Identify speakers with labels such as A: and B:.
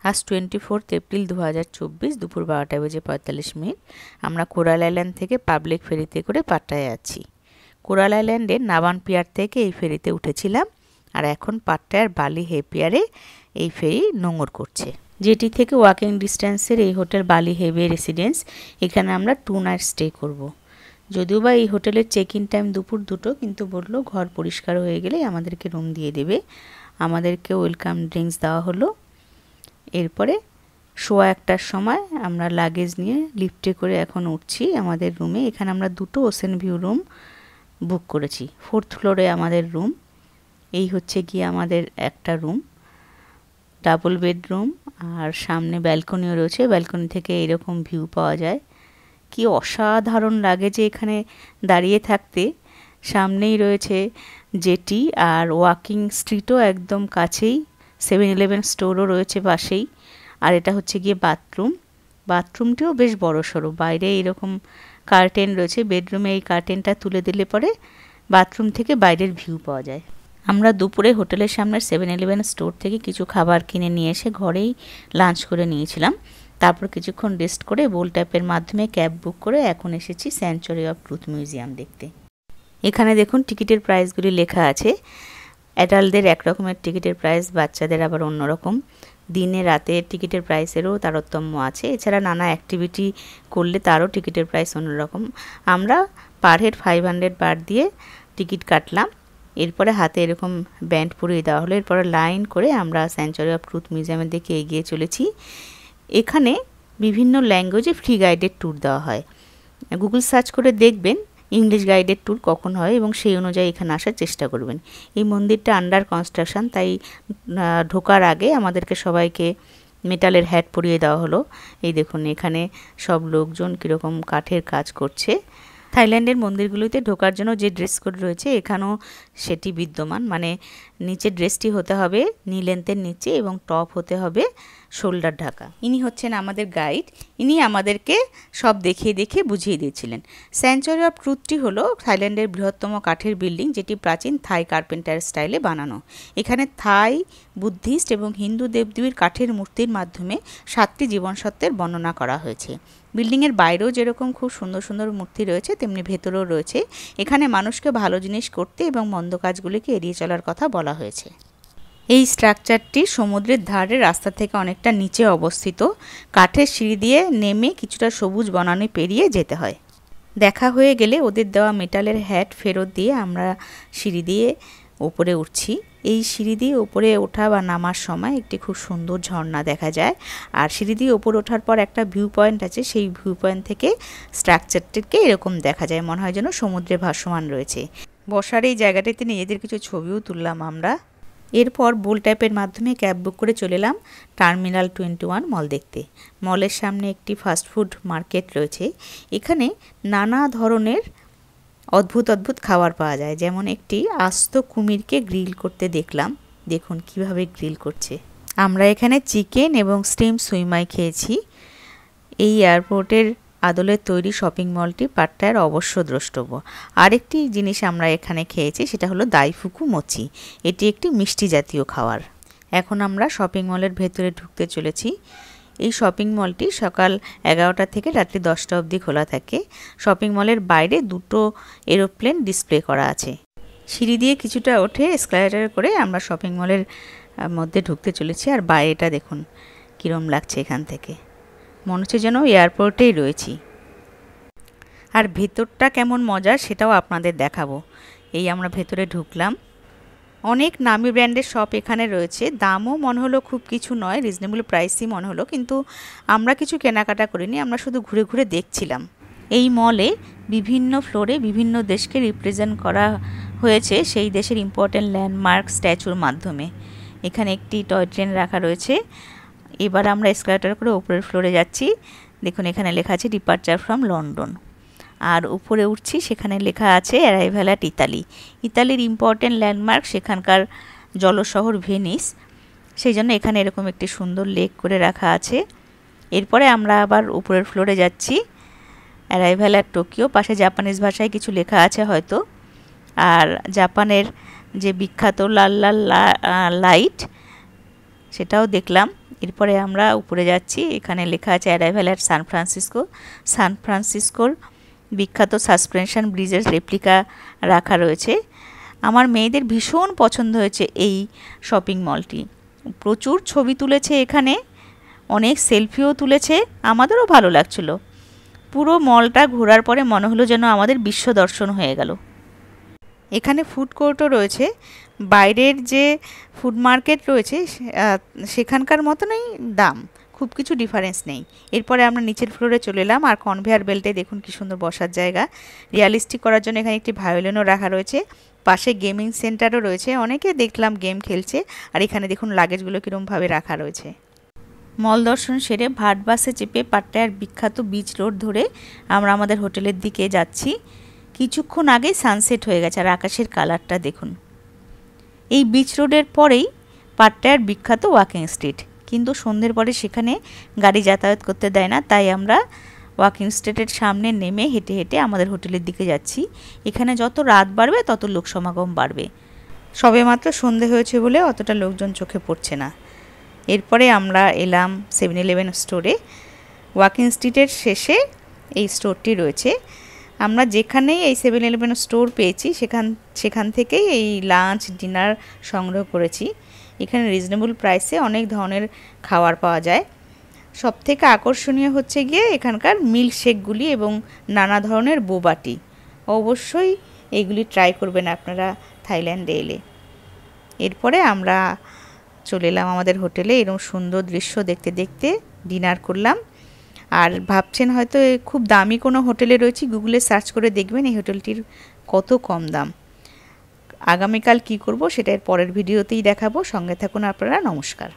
A: আজ 24 এপ্রিল 2024 দুপুর 12:45। আমরা কোরাল আইল্যান্ড থেকে পাবলিক ফেরিতে করে পাট্টায় যাচ্ছি। কোরাল আইল্যান্ডের নাবান পিয়ার থেকে এই ফেরিতে উঠেছিলাম, আর এখন পাট্টায়ার বালি হে পিয়ারে এই ফেরি নোঙর করছে। যেটি থেকে ওয়াকিং ডিস্টেন্সের এই হোটেল বালি হেবে রেসিডেন্স, এখানে আমরা 2 নাইট স্টে করব। যদিও বা এই হোটেলের চেক ইন টাইম দুপুর 2, কিন্তু বললো ঘর পরিষ্কার হয়ে গেলে আমাদেরকে রুম দিয়ে দেবে। আমাদেরকে ওয়েলকাম ড্রিঙ্কস দেওয়া হলো। এরপরে 1:15টার সময় আমরা লাগেজ নিয়ে লিফটে করে এখন উঠছি আমাদের রুমে। এখানে আমরা 2টো ওশেন ভিউ রুম বুক করেছি। 4th ফ্লোরে আমাদের রুম। এই হচ্ছে গিয়ে আমাদের একটা রুম, ডাবল বেডরুম, আর সামনে ব্যালকনিও রয়েছে। ব্যালকনি থেকে এরকম ভিউ পাওয়া যায়। কি অসাধারণ লাগে যে এখানে দাঁড়িয়ে থাকতে। সামনেই রয়েছে জেটি, আর ওয়াকিং স্ট্রিটও একদম কাছেই। 7-Eleven স্টোরও রয়েছে পাশেই। আর এটা হচ্ছে গিয়ে বাথরুম। বাথরুমটিও বেশ বড়সড়। বাইরে এরকম কার্টেন রয়েছে। বেডরুমে এই কার্টেনটা তুলে দিলে পরে বাথরুম থেকে বাইরের ভিউ পাওয়া যায়। আমরা দুপুরে হোটেলের সামনের 7-Eleven স্টোর থেকে কিছু খাবার কিনে নিয়ে এসে ঘরেই লাঞ্চ করে নিয়েছিলাম। তারপর কিছুক্ষণ রেস্ট করে বোল্ট অ্যাপের মাধ্যমে ক্যাব বুক করে এখন এসেছি স্যাংচুয়ারি অফ ট্রুথ মিউজিয়াম দেখতে। এখানে দেখুন টিকিটের প্রাইসগুলি লেখা আছে। অ্যাডাল্টদের এক রকমের টিকিটের প্রাইস, বাচ্চাদের আবার অন্যরকম। দিনে রাতে টিকিটের প্রাইসেরও তারতম্য আছে। এছাড়া নানা অ্যাক্টিভিটি করলে তারও টিকিটের প্রাইস অন্যরকম। আমরা পার হেড 500 বার দিয়ে টিকিট কাটলাম। এরপরে হাতে এরকম ব্যান্ড পরিয়ে দেওয়া হলো। এরপরে লাইন করে আমরা স্যাংচুয়ারি অফ ট্রুথ মিউজিয়ামের দিকে এগিয়ে চলেছি। এখানে বিভিন্ন ল্যাঙ্গুয়েজে ফ্রি গাইডেড ট্যুর দেওয়া হয়। গুগল সার্চ করে দেখবেন ইংলিশ গাইডেড ট্যুর কখন হয় এবং সেই অনুযায়ী এখানে আসার চেষ্টা করবেন। এই মন্দিরটা আন্ডার কনস্ট্রাকশন, তাই ঢোকার আগে আমাদেরকে সবাইকে মেটালের হ্যাট পরিয়ে দেওয়া হলো। এই দেখুন এখানে সব লোকজন কীরকম কাঠের কাজ করছে। থাইল্যান্ডের মন্দিরগুলিতে ঢোকার জন্য যে ড্রেস কোড রয়েছে এখানেও সেটি বিদ্যমান। মানে নিচের ড্রেসটি হতে হবে নি লেন্থের নিচে এবং টপ হতে হবে শোল্ডার ঢাকা। ইনি হচ্ছেন আমাদের গাইড। ইনি আমাদেরকে সব দেখিয়ে বুঝিয়ে দিয়েছিলেন। স্যাংচুয়ারি অফ ট্রুথটি হলো থাইল্যান্ডের বৃহত্তম কাঠের বিল্ডিং, যেটি প্রাচীন থাই কার্পেন্টার স্টাইলে বানানো। এখানে থাই, বুদ্ধিস্ট এবং হিন্দু দেবদেবীর কাঠের মূর্তির মাধ্যমে 7টি জীবনসত্ত্বের বর্ণনা করা হয়েছে। বিল্ডিংয়ের বাইরেও যেরকম খুব সুন্দর সুন্দর মূর্তি রয়েছে, তেমনি ভেতরেও রয়েছে। এখানে মানুষকে ভালো জিনিস করতে এবং মন্দ কাজগুলিকে এড়িয়ে চলার কথা বলা হয়েছে। এই স্ট্রাকচারটি সমুদ্রের ধারে রাস্তা থেকে অনেকটা নিচে অবস্থিত। কাঠের সিঁড়ি দিয়ে নেমে কিছুটা সবুজ বনানী পেরিয়ে যেতে হয়। দেখা হয়ে গেলে ওদের দেওয়া মেটালের হ্যাট ফেরত দিয়ে আমরা সিঁড়ি দিয়ে ওপরে উঠছি। এই সিঁড়ি দিয়ে ওপরে ওঠা বা নামার সময় একটি খুব সুন্দর ঝর্ণা দেখা যায়। আর সিঁড়ি দিয়ে ওপরে ওঠার পর একটা ভিউ পয়েন্ট আছে। সেই ভিউ পয়েন্ট থেকে স্ট্রাকচারটিকে এরকম দেখা যায়, মনে হয় যেন সমুদ্রে ভাসমান রয়েছে। বসার এই জায়গাটিতে নিজেদের কিছু ছবিও তুললাম আমরা। এরপর বোল্ট অ্যাপের মাধ্যমে ক্যাব বুক করে চলে এলাম টার্মিনাল 21 মল দেখতে। মলের সামনে একটি ফাস্টফুড মার্কেট রয়েছে। এখানে নানা ধরনের অদ্ভুত খাবার পাওয়া যায়। যেমন একটি আস্ত কুমিরকে গ্রিল করতে দেখলাম। দেখুন কিভাবে গ্রিল করছে। আমরা এখানে চিকেন এবং স্টিম সুইমাই খেয়েছি। এই এয়ারপোর্টের আদলের তৈরি শপিং মলটি পাট্টায়ার অবশ্য দ্রষ্টব্য। আরেকটি জিনিস আমরা এখানে খেয়েছি, সেটা হলো দাইফুকু মোচি। এটি একটি মিষ্টি জাতীয় খাবার। এখন আমরা শপিং মলের ভেতরে ঢুকতে চলেছি। এই শপিং মলটি সকাল 11টা থেকে রাত্রি 10টা অবধি খোলা থাকে। শপিং মলের বাইরে 2টো এরোপ্লেন ডিসপ্লে করা আছে। সিঁড়ি দিয়ে কিছুটা ওঠে এসকালেটর করে আমরা শপিং মলের মধ্যে ঢুকতে চলেছি। আর বাইরেটা দেখুন কীরম লাগছে। এখান থেকে মনে হচ্ছে যেন এয়ারপোর্টেই রয়েছি। আর ভেতরটা কেমন মজার সেটাও আপনাদের দেখাবো। এই আমরা ভেতরে ঢুকলাম। অনেক নামি ব্র্যান্ডের শপ এখানে রয়েছে। দামও মনে হলো খুব কিছু নয়, রিজনেবল প্রাইসই মনে হলো, কিন্তু আমরা কিছু কেনাকাটা করিনি। আমরা শুধু ঘুরে দেখছিলাম। এই মলে বিভিন্ন ফ্লোরে বিভিন্ন দেশকে রিপ্রেজেন্ট করা হয়েছে সেই দেশের ইম্পর্টেন্ট ল্যান্ডমার্ক স্ট্যাচুর মাধ্যমে। এখানে একটি টয় ট্রেন রাখা রয়েছে। এবার আমরা এসকালেটর করে উপরের ফ্লোরে যাচ্ছি। দেখুন এখানে লেখা আছে ডিপার্চার ফ্রম লন্ডন। আর উপরে উঠছি, সেখানে লেখা আছে অ্যারাইভাল অ্যাট ইতালি। ইতালির ইম্পর্টেন্ট ল্যান্ডমার্ক সেখানকার জলশহর ভেনিস, সেই জন্য এখানে এরকম একটি সুন্দর লেক করে রাখা আছে। এরপরে আমরা আবার উপরের ফ্লোরে যাচ্ছি। অ্যারাইভাল অ্যাট টোকিও, পাশে জাপানিজ ভাষায় কিছু লেখা আছে হয়তো। আর জাপানের যে বিখ্যাত লাল লাল লাইট সেটাও দেখলাম। এরপরে আমরা উপরে যাচ্ছি। এখানে লেখা আছে অ্যারাইভাল অ্যাট সান ফ্রান্সিসকো। সান ফ্রান্সিসকোর বিখ্যাত সাসপেনশন ব্রিজের রেপ্লিকা রাখা রয়েছে। আমার মেয়েদের ভীষণ পছন্দ হয়েছে এই শপিং মলটি। প্রচুর ছবি তুলেছে এখানে, অনেক সেলফিও তুলেছে, আমাদেরও ভালো লাগছিল। পুরো মলটা ঘোরার পরে মনে হলো যেন আমাদের বিশ্ব দর্শন হয়ে গেল। এখানে ফুড কোর্টও রয়েছে। বাইরের যে ফুড মার্কেট রয়েছে সেখানকার মতনই দাম, খুব কিছু ডিফারেন্স নেই। এরপরে আমরা নিচের ফ্লোরে চলে এলাম। আর কনভেয়ার বেল্টে দেখুন কি সুন্দর বসার জায়গা। রিয়ালিস্টিক করার জন্য এখানে একটি ভায়োলিনও রাখা রয়েছে। পাশে গেমিং সেন্টারও রয়েছে, অনেকে দেখলাম গেম খেলছে। আর এখানে দেখুন লাগেজগুলো কীরকমভাবে রাখা রয়েছে। মল দর্শন সেরে ভাট বাসে চেপে পাট্টায়ার বিখ্যাত বিচ রোড ধরে আমরা আমাদের হোটেলের দিকে যাচ্ছি। কিছুক্ষণ আগেই সানসেট হয়ে গেছে, আর আকাশের কালারটা দেখুন। এই বিচ রোডের পরেই পাট্টায়ার বিখ্যাত ওয়াকিং স্ট্রিট, কিন্তু সন্ধ্যের পরে সেখানে গাড়ি যাতায়াত করতে দেয় না, তাই আমরা ওয়াকিং স্ট্রিটের সামনে নেমে হেঁটে হেঁটে আমাদের হোটেলের দিকে যাচ্ছি। এখানে যত রাত বাড়বে তত লোক সমাগম বাড়বে। সবেমাত্র সন্ধে হয়েছে বলে অতটা লোকজন চোখে পড়ছে না। এরপরে আমরা এলাম 7-Eleven স্টোরে। ওয়াকিং স্ট্রিটের শেষে এই স্টোরটি রয়েছে। আমরা যেখানেই এই 7-Eleven স্টোর পেয়েছি সেখান থেকেই এই লাঞ্চ ডিনার সংগ্রহ করেছি। এখানে রিজনেবল প্রাইসে অনেক ধরনের খাবার পাওয়া যায়। সবথেকে আকর্ষণীয় হচ্ছে গিয়ে এখানকার মিল্কশেকগুলি এবং নানা ধরনের বোবাটি। অবশ্যই এইগুলি ট্রাই করবেন আপনারা থাইল্যান্ডে এলে। এরপরে আমরা চলে এলাম আমাদের হোটেলে। এরকম সুন্দর দৃশ্য দেখতে দেখতে ডিনার করলাম। আর ভাবছেন হয়তো খুব দামি কোনো হোটেলে রয়েছি, গুগলে সার্চ করে দেখবেন এই হোটেলটির কত কম দাম। আগামীকাল কি করব সেটা পরের ভিডিওতেই দেখাবো। সঙ্গে থাকুন আপনারা। নমস্কার।